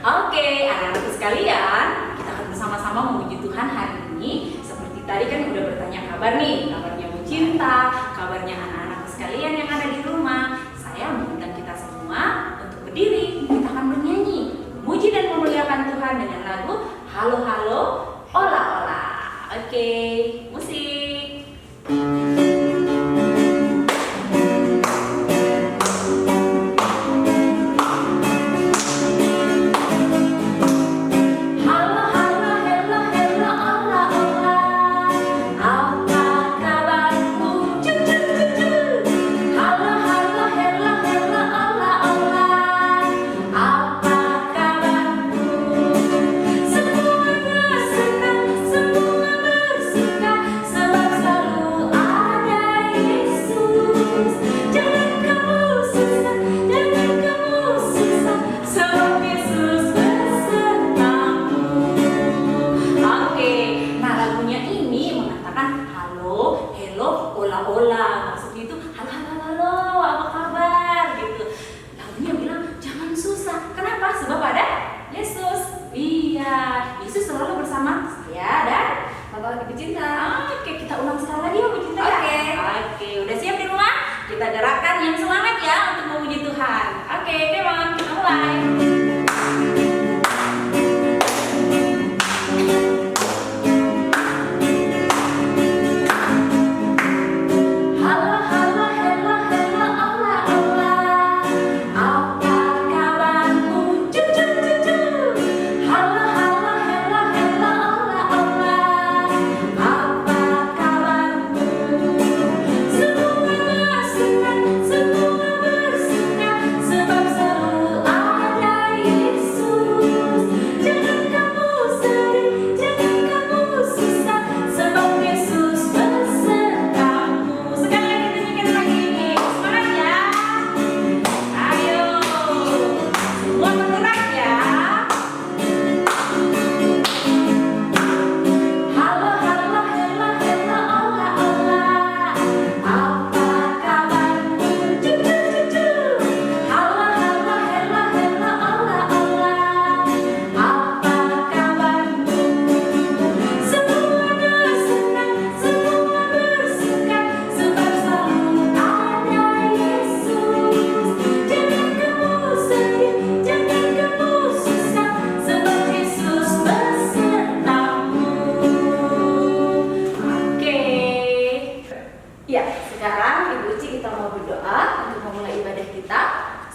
Oke, anak-anakku sekalian, kita akan bersama-sama memuji Tuhan hari ini. Seperti tadi kan udah bertanya kabar nih, kabarnya Bu Cinta, kabarnya anak-anakku sekalian yang ada di rumah. Saya mengundang kita semua untuk berdiri. Kita akan bernyanyi, memuji dan memuliakan Tuhan dengan lagu Halo Halo Ola Ola. Oke, musik. Oke, kita ulang sekali lagi ya Bu Cinta. Oke, udah siap di rumah? Kita gerakan yang semangat ya untuk memuji Tuhan. Oke, come on, kita mulai.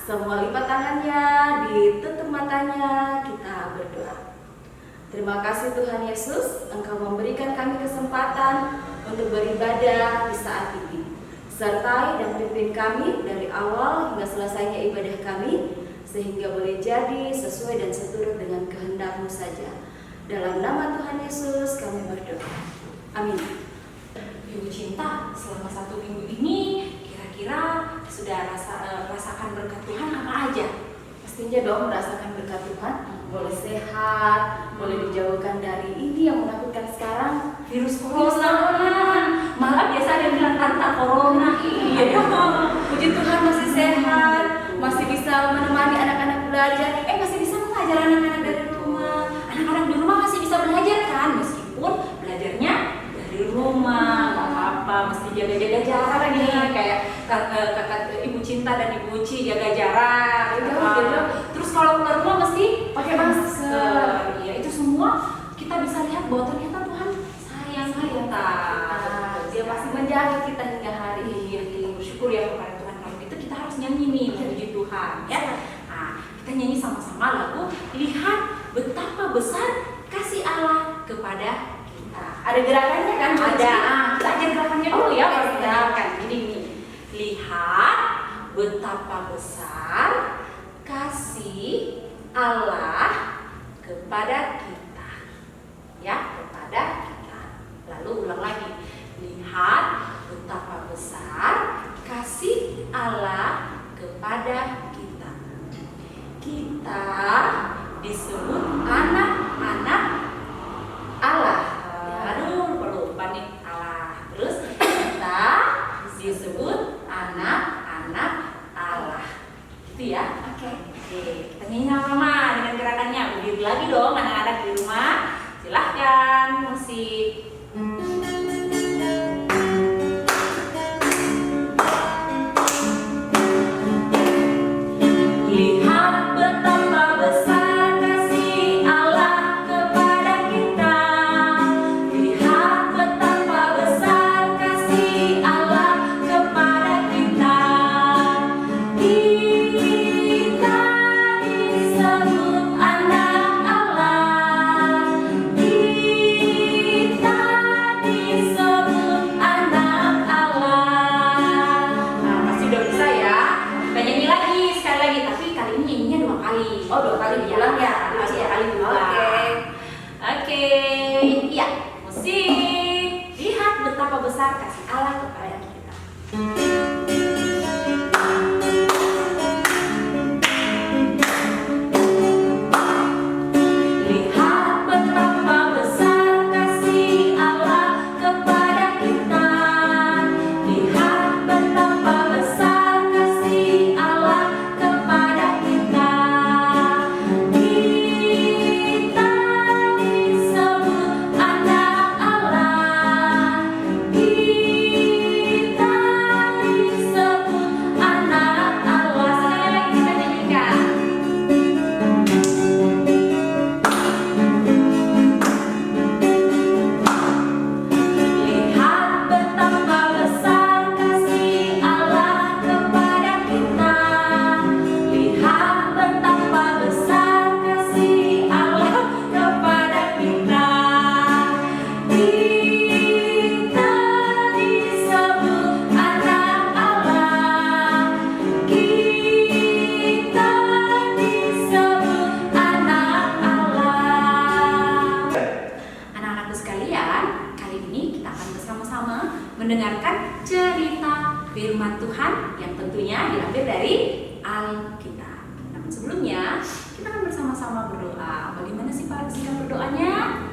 Semua lipat tangannya, ditutup matanya, kita berdoa. Terima kasih Tuhan Yesus, Engkau memberikan kami kesempatan untuk beribadah di saat ini. Sertai dan pimpin kami dari awal hingga selesainya ibadah kami, sehingga boleh jadi sesuai dan seturut dengan kehendak-Mu saja. Dalam nama Tuhan Yesus kami berdoa. Amin. Ibu Cinta, selama 1 minggu ini kira-kira sudah rasakan berkat Tuhan apa aja? Pastinya dong merasakan berkat Tuhan. Boleh sehat, boleh dijauhkan dari ini yang menakutkan sekarang, virus corona. Malah biasa ada yang bilang tante corona. Iya, puji Tuhan masih sehat, masih bisa menemani anak-anak belajar. Masih bisa mengajar anak-anak dari rumah. Anak-anak di rumah masih bisa belajar kan, meskipun belajarnya dari rumah. Mesti jaga-jaga jarak nih, kayak kakak Ibu Cinta dan Ibu Uci jaga jarak gitu. Terus kalau keluar rumah mesti pakai masker. Ya itu semua kita bisa lihat bahwa ternyata Tuhan sayang kita. Dia masih menjaga kita hingga hari ini. Kita bersyukur ya kepada Tuhan. Kalau itu kita harus nyanyi nih memuji Tuhan ya. Nah, kita nyanyi sama-sama lagu Lihat Betapa Besar Kasih Allah Kepada. Ada gerakannya kan? Ada. Kita ajar gerakannya dulu ya. Gerakan. Jadi ini. Lihat betapa besar kasih Allah kepada kita. Ya, kepada kita. Lalu ulang lagi. Lihat betapa besar kasih Allah kepada kita. Kita disebut anak-anak Allah. Lupa nih Allah. Terus kita disebut anak-anak Allah. Gitu ya. Oke. Kita nyanyi sama-sama dengan gerakannya. Ambil lagi dong anak-anak di rumah. Silahkan musik. Lihat betapa besar kasih Allah kepada kita. Lihat betapa besar kasih Allah kepada kita. Kita disebut anak Allah. Kita disebut anak Allah. Nah, masih udah bisa ya. Kita nyanyi lagi sekali lagi, tapi kali ini nyanyinya 2 kali. Oh, 2 kali pulang ya? Harus 2 kali pulang. Oke. Iya, musik. Lihat betapa besar kasih Allah kepada kita. Lihat betapa besar kasih Allah kepada kita. Lihat betapa besar kasih Allah kepada kita. Kita disebut anak Allah. Kita disebut anak Allah. Sekali lagi kita nyanyikan. Lihat betapa besar kasih Allah kepada kita. Lihat betapa besar kasih Allah kepada kita. Kita disebut anak Allah. Kita disebut anak Allah. Anak-anakku sekalian, kali ini kita akan bersama-sama mendengarkan cerita firman Tuhan yang tentunya diambil dari Alkitab. Namun sebelumnya, kita akan bersama-sama berdoa. Bagaimana sih Pak sikap berdoanya?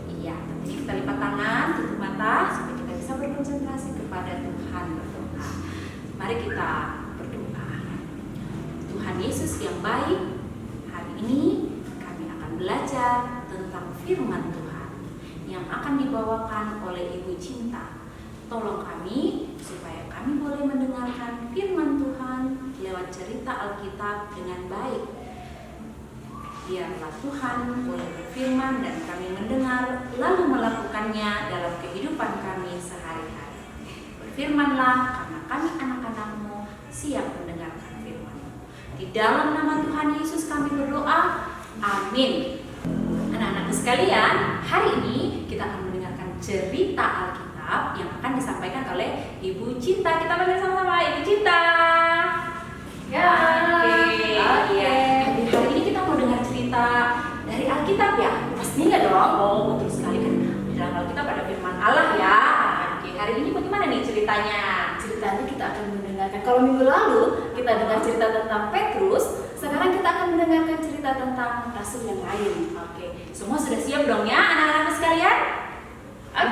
Iya, tentunya kita lipat tangan, tutup mata supaya kita bisa berkonsentrasi kepada Tuhan berdoa. Mari kita berdoa. Tuhan Yesus yang baik, hari ini kami akan belajar tentang firman Tuhan yang akan dibawakan oleh Ibu Cinta. Tolong kami supaya kami boleh mendengarkan firman Tuhan lewat cerita Alkitab dengan baik. Biarlah Tuhan boleh berfirman dan kami mendengar lalu melakukannya dalam kehidupan kami sehari-hari. Berfirmanlah karena kami anak-anak-Mu siap mendengarkan firman-Mu. Di dalam nama Tuhan Yesus kami berdoa. Amin. Anak-anak sekalian, hari ini kita akan mendengarkan cerita Alkitab yang akan disampaikan oleh Ibu Cinta. Kita panggil sama-sama Ibu Cinta. Ya. Oke. Iya. Hari ini kita mau dengar cerita dari Alkitab ya? Pastinya nggak dong? Oh, betul sekali kan. Di dalam Alkitab ada firman Allah ya. Oke, hari ini bagaimana nih ceritanya? Ceritanya kita akan mendengarkan. Kalau minggu lalu kita dengar cerita tentang Petrus, sekarang kita akan mendengarkan cerita tentang rasul yang lain. Oke, semua sudah siap dong ya anak-anak sekalian?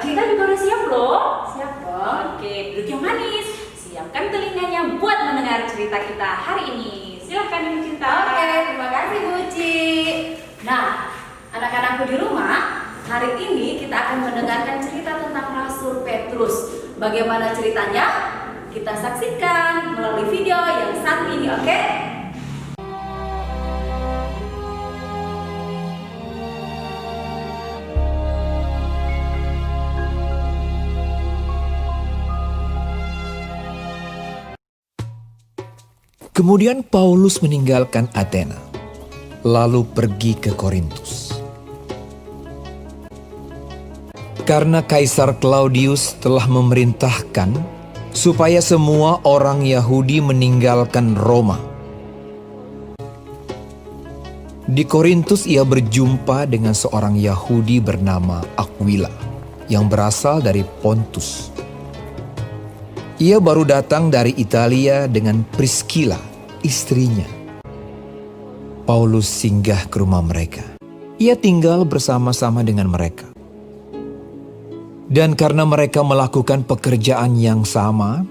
Kita juga udah siap loh. Siap dong. Oke, duduk yang manis. Siapkan telinganya buat mendengar cerita kita hari ini. Silahkan Ibu Cinta. Oke, terima kasih Bu Ci. Nah, anak-anakku di rumah, hari ini kita akan mendengarkan cerita tentang Rasul Petrus. Bagaimana ceritanya? Kita saksikan melalui video yang satu ini, oke? Kemudian Paulus meninggalkan Athena, lalu pergi ke Korintus. Karena Kaisar Claudius telah memerintahkan supaya semua orang Yahudi meninggalkan Roma. Di Korintus ia berjumpa dengan seorang Yahudi bernama Aquila yang berasal dari Pontus. Ia baru datang dari Italia dengan Priscilla, istrinya. Paulus singgah ke rumah mereka. Ia tinggal bersama-sama dengan mereka. Dan karena mereka melakukan pekerjaan yang sama,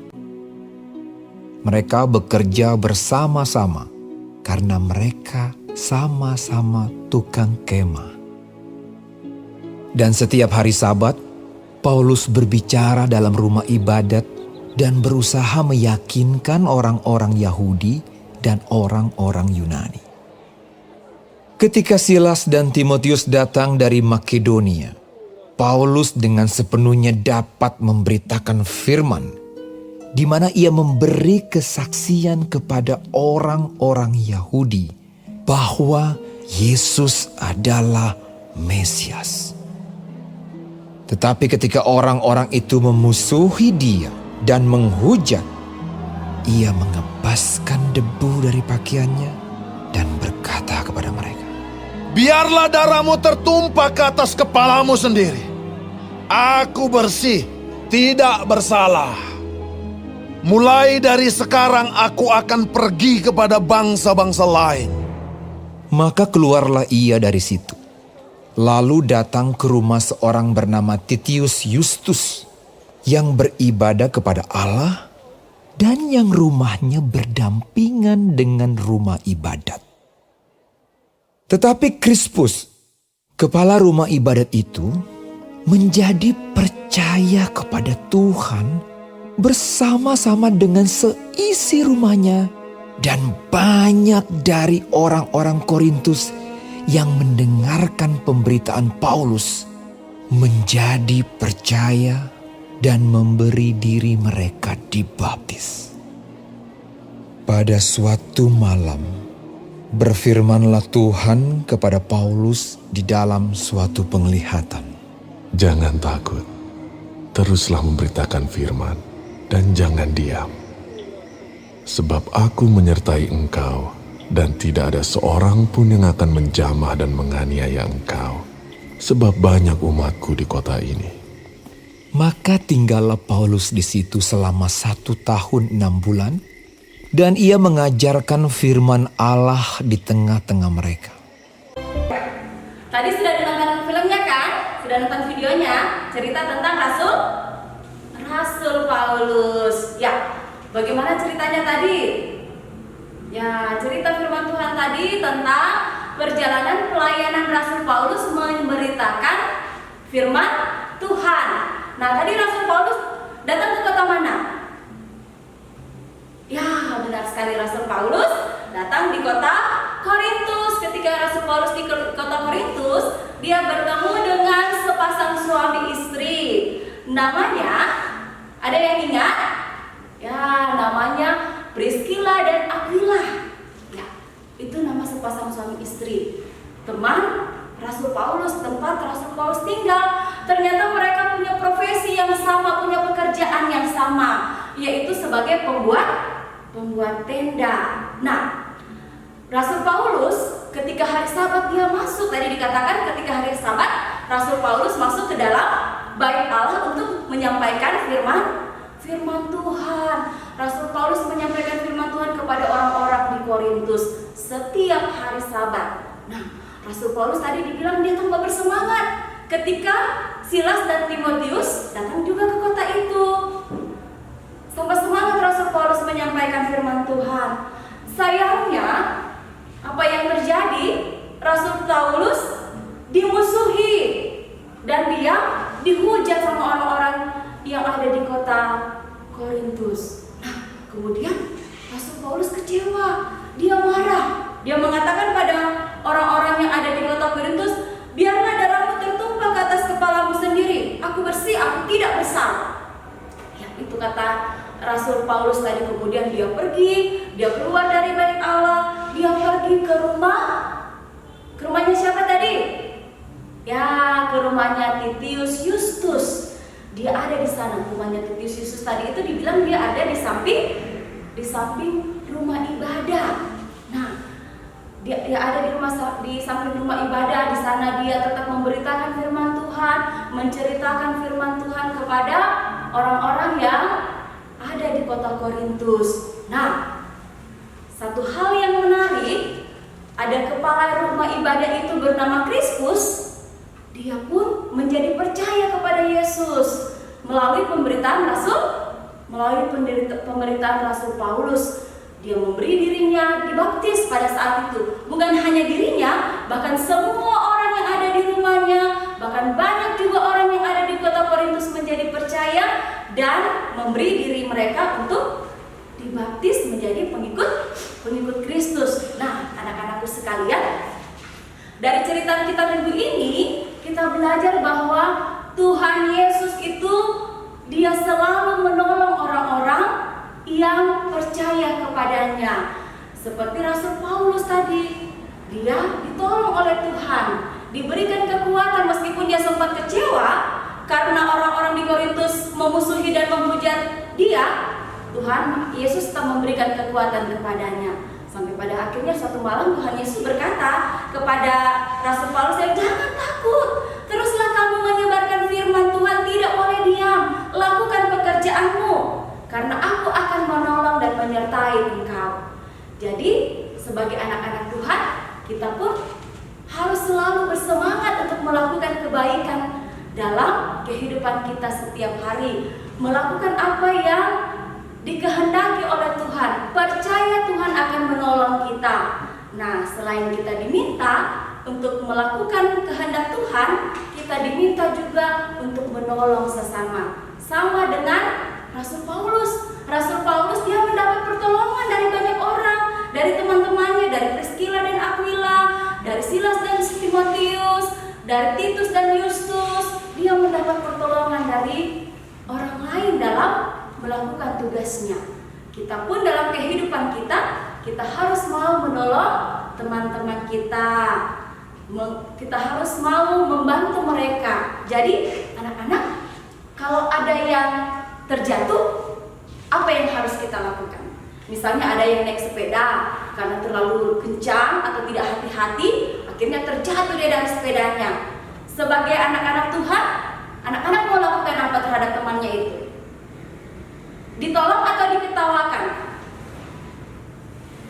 mereka bekerja bersama-sama karena mereka sama-sama tukang kemah. Dan setiap hari Sabat, Paulus berbicara dalam rumah ibadat dan berusaha meyakinkan orang-orang Yahudi dan orang-orang Yunani. Ketika Silas dan Timotius datang dari Makedonia, Paulus dengan sepenuhnya dapat memberitakan firman, di mana ia memberi kesaksian kepada orang-orang Yahudi bahwa Yesus adalah Mesias. Tetapi ketika orang-orang itu memusuhi dia dan menghujat, ia mengebaskan debu dari pakaiannya dan berkata kepada mereka, "Biarlah darahmu tertumpah ke atas kepalamu sendiri. Aku bersih, tidak bersalah. Mulai dari sekarang aku akan pergi kepada bangsa-bangsa lain." Maka keluarlah ia dari situ, lalu datang ke rumah seorang bernama Titius Justus yang beribadah kepada Allah dan yang rumahnya berdampingan dengan rumah ibadat. Tetapi Krispus, kepala rumah ibadat itu, menjadi percaya kepada Tuhan bersama-sama dengan seisi rumahnya, dan banyak dari orang-orang Korintus yang mendengarkan pemberitaan Paulus menjadi percaya dan memberi diri mereka dibaptis. Pada suatu malam, berfirmanlah Tuhan kepada Paulus di dalam suatu penglihatan. Jangan takut, teruslah memberitakan firman dan jangan diam. Sebab aku menyertai engkau dan tidak ada seorang pun yang akan menjamah dan menganiaya engkau. Sebab banyak umatku di kota ini. Maka tinggallah Paulus di situ selama 1 tahun 6 bulan, dan ia mengajarkan firman Allah di tengah-tengah mereka. Tadi sudah nonton filmnya kan? Sudah nonton videonya? Cerita tentang Rasul Paulus. Ya, bagaimana ceritanya tadi? Ya, cerita firman Tuhan tadi tentang perjalanan pelayanan Rasul Paulus memberitakan firman Tuhan. Nah, tadi Rasul Paulus datang ke kota mana? Ya, benar sekali, Rasul Paulus datang di kota Korintus. Ketika Rasul Paulus di kota Korintus, dia bertemu dengan sepasang suami istri. Namanya, ada yang ingat? Ya, namanya Priscilla dan Aquila. Ya, itu nama sepasang suami istri. Teman Rasul Paulus, tempat Rasul Paulus tinggal. Ternyata mereka punya profesi yang sama, punya pekerjaan yang sama, yaitu sebagai pembuat tenda. Nah, Rasul Paulus ketika hari Sabat dia masuk, tadi dikatakan ketika hari Sabat Rasul Paulus masuk ke dalam bait Allah untuk menyampaikan firman Tuhan. Rasul Paulus menyampaikan firman Tuhan kepada orang-orang di Korintus setiap hari Sabat. Nah, Rasul Paulus tadi dibilang dia tambah bersemangat ketika Silas dan Timotius datang juga ke kota itu. Tambah semangat Rasul Paulus menyampaikan firman Tuhan. Sayangnya, apa yang terjadi? Rasul Paulus dimusuhi dan dia dihujat sama orang-orang yang ada di kota Korintus. Nah, kemudian Rasul Paulus kecewa, dia marah, dia mengatakan pada orang-orang yang ada di kota Korintus, "Biarlah darahmu tertumpah ke atas kepalamu sendiri. Aku bersih, aku tidak bersalah." Ya, itu kata Rasul Paulus tadi. Kemudian dia pergi, dia keluar dari bait Allah, dia pergi ke rumahnya siapa tadi? Ya, ke rumahnya Titius Justus. Dia ada di sana. Rumahnya Titius Justus tadi itu dibilang dia ada di samping rumah ibadah. Nah, dia ada di samping rumah ibadah. Di sana dia tetap memberitakan firman Tuhan, menceritakan firman Tuhan kepada orang-orang yang ada di kota Korintus. Nah, satu hal yang menarik, ada kepala rumah ibadah itu bernama Krispus. Dia pun menjadi percaya kepada Yesus melalui pemberitaan Rasul Paulus. Dia memberi dirinya dibaptis pada saat itu. Bukan hanya dirinya, bahkan semua orang yang ada di rumahnya, bahkan banyak juga orang yang ada di kota Korintus menjadi percaya dan memberi diri mereka untuk dibaptis menjadi pengikut Kristus. Nah, anak-anakku sekalian, dari cerita kita minggu ini kita belajar bahwa Tuhan Yesus itu Dia selalu menolong orang-orang yang percaya kepadanya. Seperti Rasul Paulus tadi, dia ditolong oleh Tuhan, diberikan kekuatan meskipun dia sempat kecewa karena orang-orang di Korintus memusuhi dan menghujat dia. Tuhan Yesus tetap memberikan kekuatan kepadanya. Sampai pada akhirnya suatu malam Tuhan Yesus berkata kepada Rasul Paulus, "Jangan takut, teruslah kamu menyebarkan firman Tuhan, tidak boleh diam, lakukan pekerjaanmu, karena aku akan menolong dan menyertai engkau." Jadi sebagai anak-anak Tuhan, kita pun harus selalu bersemangat untuk melakukan kebaikan dalam kehidupan kita setiap hari, melakukan apa yang dikehendaki oleh Tuhan, percaya Tuhan akan menolong kita. Nah, selain kita diminta untuk melakukan kehendak Tuhan, kita diminta juga untuk menolong sesama. Sama dengan Rasul Paulus. Rasul Paulus dia mendapat pertolongan dari banyak orang, dari teman-temannya, dari Priscilla dan Aquila, dari Silas dan Timotius, dari Titus dan Justus. Dia mendapat pertolongan dari orang lain dalam melakukan tugasnya. Kita pun dalam kehidupan kita harus mau menolong teman-teman kita. Kita harus mau membantu mereka. Jadi anak-anak, kalau ada yang terjatuh, apa yang harus kita lakukan? Misalnya ada yang naik sepeda karena terlalu kencang atau tidak hati-hati, akhirnya terjatuh dia dari sepedanya. Sebagai anak-anak Tuhan, anak-anak mau lakukan apa terhadap temannya itu? Ditolong atau diketawakan?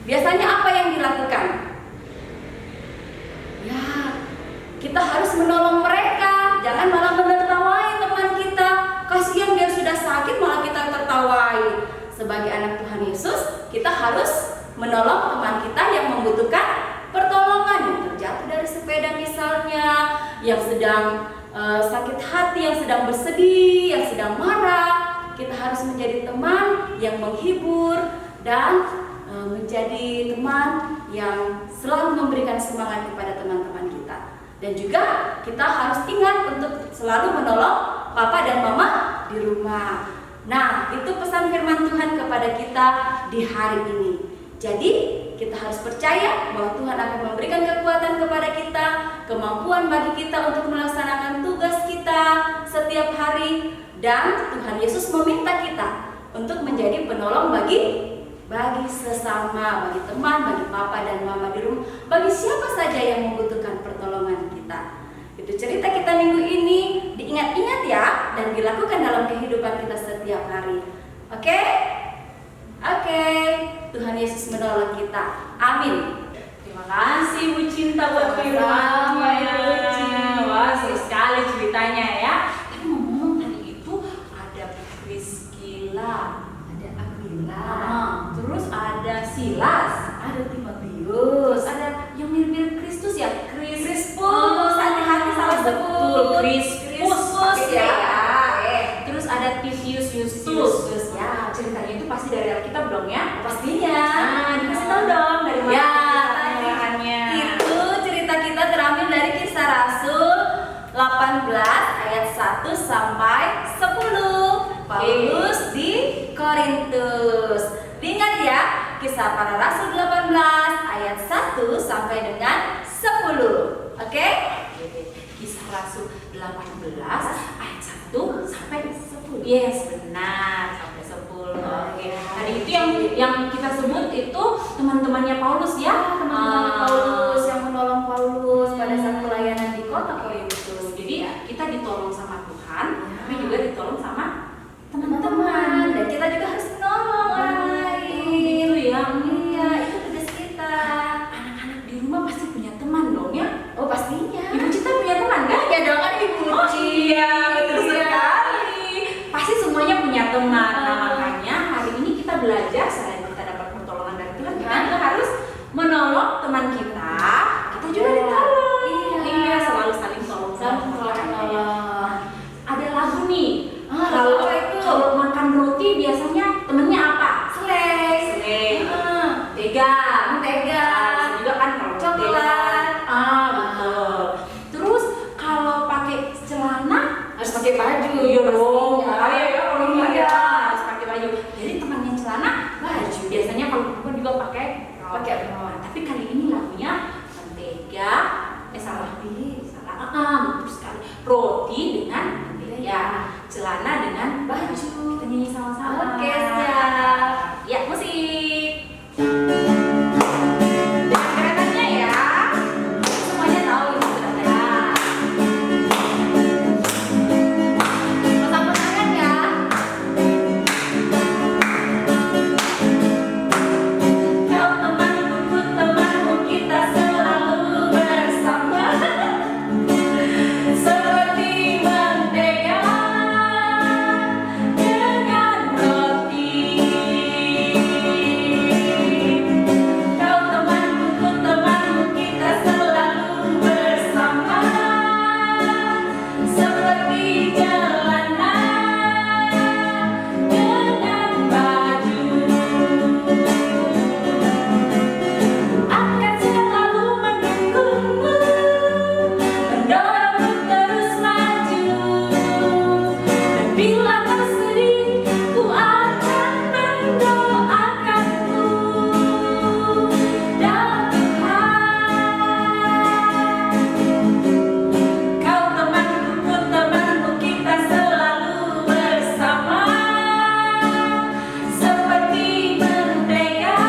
Biasanya apa yang dilakukan? Ya, kita harus menolong mereka. Jangan malah menertawai teman kita. Kasihan dia sudah sakit malah kita tertawai. Sebagai anak Tuhan Yesus, kita harus menolong teman kita yang membutuhkan pertolongan, yang terjatuh dari sepeda misalnya, yang sedang sakit hati, yang sedang bersedih, yang sedang marah. Kita harus menjadi teman yang menghibur dan menjadi teman yang selalu memberikan semangat kepada teman-teman kita. Dan juga kita harus ingat untuk selalu menolong papa dan mama di rumah. Nah, itu pesan firman Tuhan kepada kita di hari ini. Jadi, kita harus percaya bahwa Tuhan akan memberikan kekuatan kepada kita, kemampuan bagi kita untuk melaksanakan tugas kita setiap hari. Dan Tuhan Yesus meminta kita untuk menjadi penolong bagi sesama, bagi teman, bagi papa dan mama di rumah, bagi siapa saja yang membutuhkan pertolongan kita. Itu cerita kita minggu ini, diingat-ingat ya, dan dilakukan dalam kehidupan kita setiap hari. Oke? Oke, Tuhan Yesus menolong kita. Amin. Terima kasih Bu Cinta buat firman-Nya. Wah, seru sekali ceritanya ya. Tapi ngomong tadi itu ada Priscilla, Ada Aquila, terus ada Silas, ada Timotius, ada yang mirip-mirip Kristus ya, Crispus. Hati-hati salah sebut. Betul, Crispus ya. Terus ada Titius Justus. Justus, ya. Ceritanya itu pasti dari Alkitab dong ya? Pastinya. Nah, dikasih tahu dong dari mana Ya, penjelasannya. itu cerita kita terambil dari Kisah Rasul 18 ayat 1 sampai 10. Paulus di Korintus. Diingat ya, Kisah Para Rasul 18 ayat 1 sampai dengan 10. Oke? Kisah Rasul 18 ayat 1 sampai 10. Yes, benar, sampai 10. Oke. Tadi itu yang kita sebut itu teman-temannya Paulus ya, Teman-teman Paulus yang menolong Paulus pada saat pelayanan di kota Korintus. Jadi kita ditolong sama Tuhan, tapi juga ditolong sama Teman-teman, dan kita juga harus menolong orang lain. Gitu ya. Iya, itu tugas kita. Anak-anak di rumah pasti punya teman dong ya. Oh, pastinya. Ibu Cita punya teman kan? Ya dong, kan Ibu Oh Ci. iya, betul Iya. sekali. Pasti semuanya punya teman. Nah, makanya hari ini kita belajar selain kita Salah, betul sekali. Roti dengan ya, celana dengan baju. Kita nyanyi sama-sama. Oke, siap. Ya, musik. Dengan keretanya ya. Semuanya tahu ini keretanya. Pasang-pasangan ya. Kau temanku, temanku, kita selalu bersama. Seperti mentega dengan roti. Kau temanku, temanku, kita selalu bersama. Seperti celana dengan baju. Akan selalu mendukungmu, mendorongmu terus maju. Dan bila kau sedih, ku akan mendoakanmu dalam Tuhan. Kau temanku, temanku, kita selalu bersama. Seperti mentega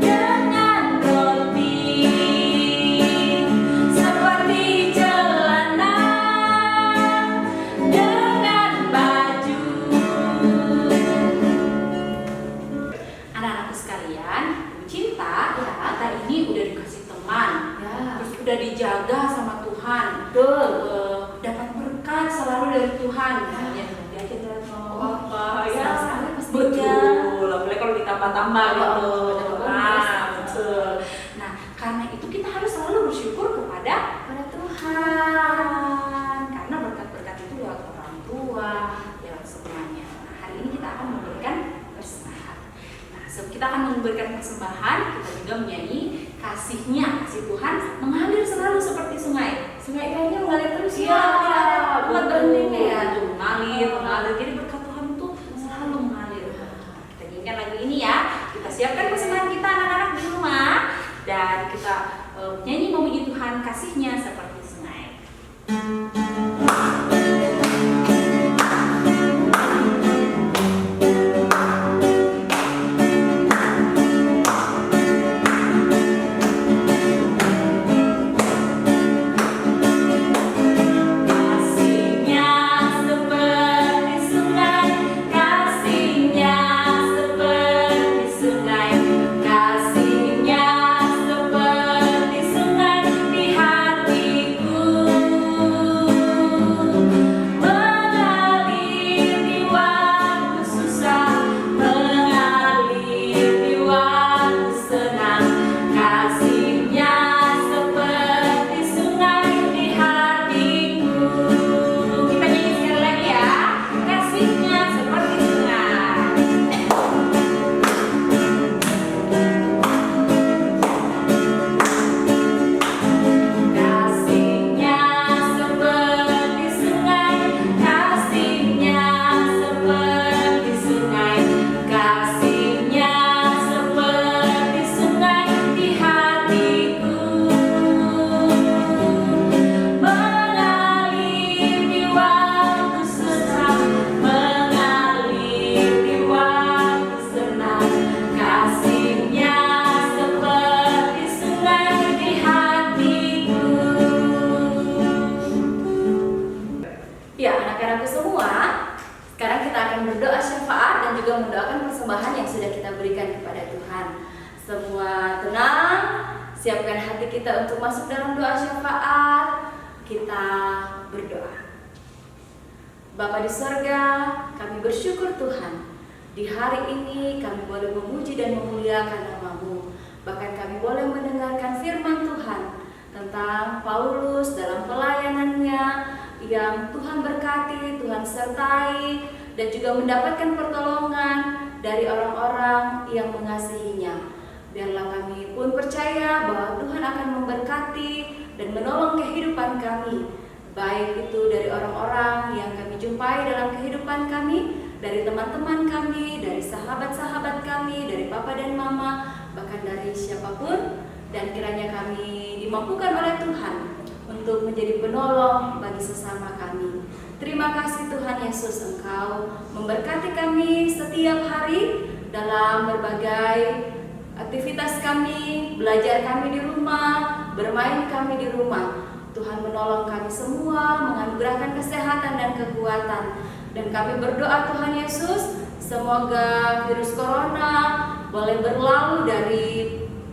dengan roti. Seperti celana dengan baju. Anak-anakku sekalian, cinta ya, kita ini udah dikasih teman, Ya. terus udah dijaga sama Tuhan, Betul. dapat berkat selalu dari Tuhan. Misalnya diajak jalan sama Papa, ya, Senang sekali pastinya. betul. Apalagi kalau ditambah-tambah gitu. dapat bonus. Nah, betul. Nah, karena itu kita harus selalu bersyukur kepada Pada Tuhan. karena berkat-berkat itu lewat orang tua, lewat semuanya. Nah, hari ini kita akan memberikan persembahan. Nah, sebelum kita akan memberikan persembahan, kita juga menyanyi kasih Tuhan mengalir selalu seperti sungai. Sungai kayaknya mengalir terus Iya, ya. Tidak ada tempat berhentinya ya. betul. Mengalir. Jadi berkat Tuhan itu selalu mengalir. Nah, kita nyanyikan lagu ini ya. Kita siapkan persembahan kita anak-anak di rumah dan kita nyanyi memuji Tuhan kasihnya seperti sungai. Kasihnya seperti sungai, kasihnya seperti sungai, kasihnya seperti sungai di hatiku. Mengalir di waktu susah, mengalir di waktu senang. Kasihnya seperti sungai di hatiku. Kita nyanyi sekali lagi ya. Kasihnya seperti sungai. Kasihnya seperti sungai, kasihnya seperti sungai, kasihnya seperti sungai di hatiku. Mengalir di waktu susah, mengalir di waktu senang. Kasihnya seperti sungai di hatiku. Ya, anak-anakku semua, sekarang kita akan berdoa syafaat dan juga mendoakan persembahan yang sudah kita berikan kepada Tuhan. Semua tenang, siapkan hati kita untuk masuk dalam doa syafaat. Kita berdoa. Bapa di sorga, kami bersyukur Tuhan. Di hari ini kami boleh memuji dan memuliakan nama-Mu. Bahkan kami boleh mendengarkan firman Tuhan tentang Paulus dalam pelayanannya yang Tuhan berkati, Tuhan sertai, dan juga mendapatkan pertolongan dari orang-orang yang mengasihinya. Biarlah kami pun percaya bahwa Tuhan akan memberkati dan menolong kehidupan kami, baik itu dari orang-orang yang kami jumpai dalam kehidupan kami, dari teman-teman kami, dari sahabat-sahabat kami, dari papa dan mama, bahkan dari siapapun. Dan kiranya kami dimampukan oleh Tuhan untuk menjadi penolong bagi sesama kami. Terima kasih Tuhan Yesus, Engkau memberkati kami setiap hari dalam berbagai aktivitas kami, belajar kami di rumah, bermain kami di rumah. Tuhan menolong kami semua, menganugerahkan kesehatan dan kekuatan. Dan kami berdoa Tuhan Yesus, semoga virus corona boleh berlalu dari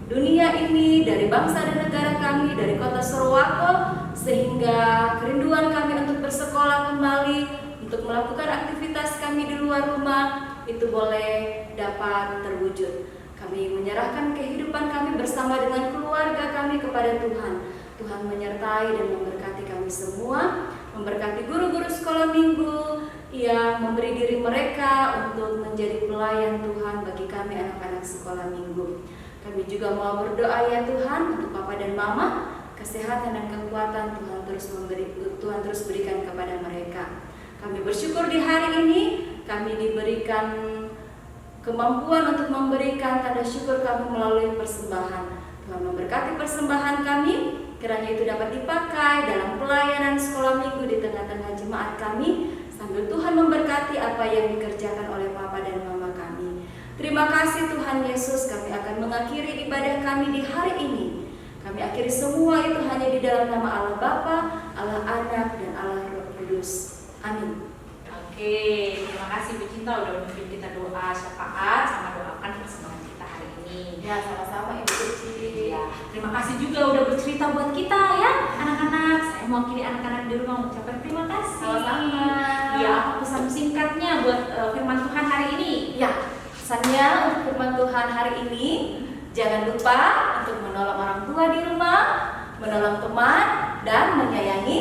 dunia ini, dari bangsa dan negara kami, dari kota Sorowako, sehingga kerinduan kami untuk bersekolah kembali, untuk melakukan aktivitas kami di luar rumah, itu boleh dapat terwujud. Kami menyerahkan kehidupan kami bersama dengan keluarga kami kepada Tuhan. Tuhan menyertai dan memberkati kami semua, memberkati guru-guru sekolah minggu yang memberi diri mereka untuk menjadi pelayan Tuhan bagi kami anak-anak sekolah minggu. Kami juga mau berdoa ya Tuhan untuk Papa dan Mama, kesehatan dan kekuatan Tuhan terus berikan kepada mereka. Kami bersyukur di hari ini kami diberikan kemampuan untuk memberikan tanda syukur kami melalui persembahan. Tuhan memberkati persembahan kami, kiranya itu dapat dipakai dalam pelayanan sekolah minggu di tengah-tengah jemaat kami, sambil Tuhan memberkati apa yang dikerjakan oleh Papa dan Mama kami. Terima kasih Tuhan Yesus, kami akan mengakhiri ibadah kami di hari ini. Kami akhiri semua itu hanya di dalam nama Allah Bapa, Allah Anak, dan Allah Roh Kudus. Amin. Oke, terima kasih Bu Cinta udah memimpin kita doa syafaat sama doakan persembahan kita hari ini. Ya, sama-sama Ibu Cici. Ya, terima kasih juga udah bercerita buat kita ya, anak-anak. Saya mewakili anak-anak di rumah mengucapkan terima kasih. Sama-sama. Ya, apa pesan singkatnya buat firman Tuhan hari ini? Ya, pesannya untuk firman Tuhan hari ini, jangan lupa untuk menolong orang tua di rumah, menolong teman, dan menyayangi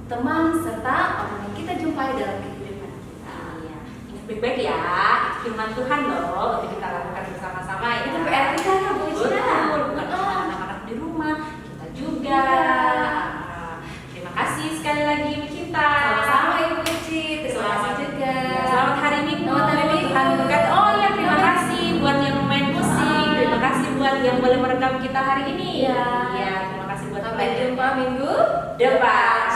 teman serta orang yang kita jumpai dalam kehidupan kita. Iya, ini baik-baik ya, itu firman Tuhan loh untuk kita lakukan bersama-sama ya. Itu PR kita ya Bu Cina. Betul, bukan cuma anak-anak di rumah, kita juga. Terima kasih sekali lagi Bu Cinta. Sama-sama Ibu Cici. Terima kasih juga. Ya, selamat hari Minggu. Selamat hari Minggu. Tuhan berkati. Oh ya, terima kasih buat yang main musik. Terima kasih buat yang boleh merekam kita hari ini. Iya. Ya, terima kasih buat Sampai jumpa minggu depan.